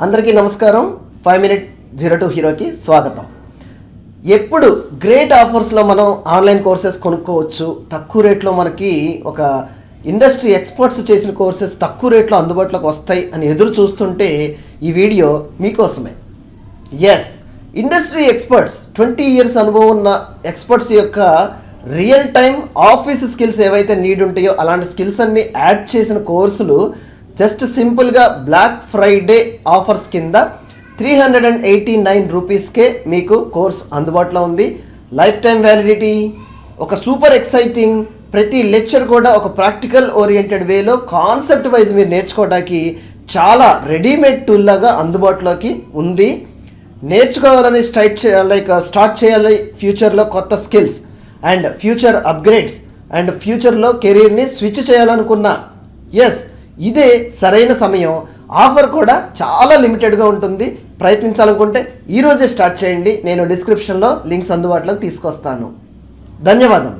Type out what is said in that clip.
అందరికీ నమస్కారం. 5 Minute 02 హీరోకి స్వాగతం. ఎప్పుడు గ్రేట్ ఆఫర్స్లో మనం ఆన్లైన్ కోర్సెస్ కొనుక్కోవచ్చు, తక్కువ రేట్లో మనకి ఒక ఇండస్ట్రీ ఎక్స్పర్ట్స్ చేసిన కోర్సెస్ తక్కువ రేట్లో అందుబాటులోకి వస్తాయి అని ఎదురు చూస్తుంటే ఈ వీడియో మీకోసమే. ఎస్, ఇండస్ట్రీ ఎక్స్పర్ట్స్ 20 years అనుభవం ఉన్న ఎక్స్పర్ట్స్ యొక్క రియల్ టైమ్ ఆఫీస్ స్కిల్స్ ఏవైతే నీడ్ ఉంటాయో అలాంటి స్కిల్స్ అన్ని యాడ్ చేసిన కోర్సులు జస్ట్ సింపుల్గా బ్లాక్ ఫ్రైడే ఆఫర్స్ కింద 389 రూపీస్కే మీకు కోర్స్ అందుబాటులో ఉంది. లైఫ్ టైం వ్యాలిడిటీ, ఒక సూపర్ ఎక్సైటింగ్, ప్రతి లెక్చర్ కూడా ఒక ప్రాక్టికల్ ఓరియంటెడ్ వేలో కాన్సెప్ట్ వైజ్ మీరు నేర్చుకోవడానికి చాలా రెడీమేడ్ టూల్ లాగా అందుబాటులోకి ఉంది. నేర్చుకోవాలని స్టార్ట్ చేయాలి ఫ్యూచర్లో కొత్త skills and future upgrades and ఫ్యూచర్లో కెరీర్ని స్విచ్ చేయాలనుకున్నా ఎస్, ఇదే సరైన సమయం. ఆఫర్ కూడా చాలా లిమిటెడ్గా ఉంటుంది. ప్రయత్నించాలనుకుంటే ఈరోజే స్టార్ట్ చేయండి. నేను డిస్క్రిప్షన్లో లింక్స్ అందుబాటులోకి తీసుకొస్తాను. ధన్యవాదం.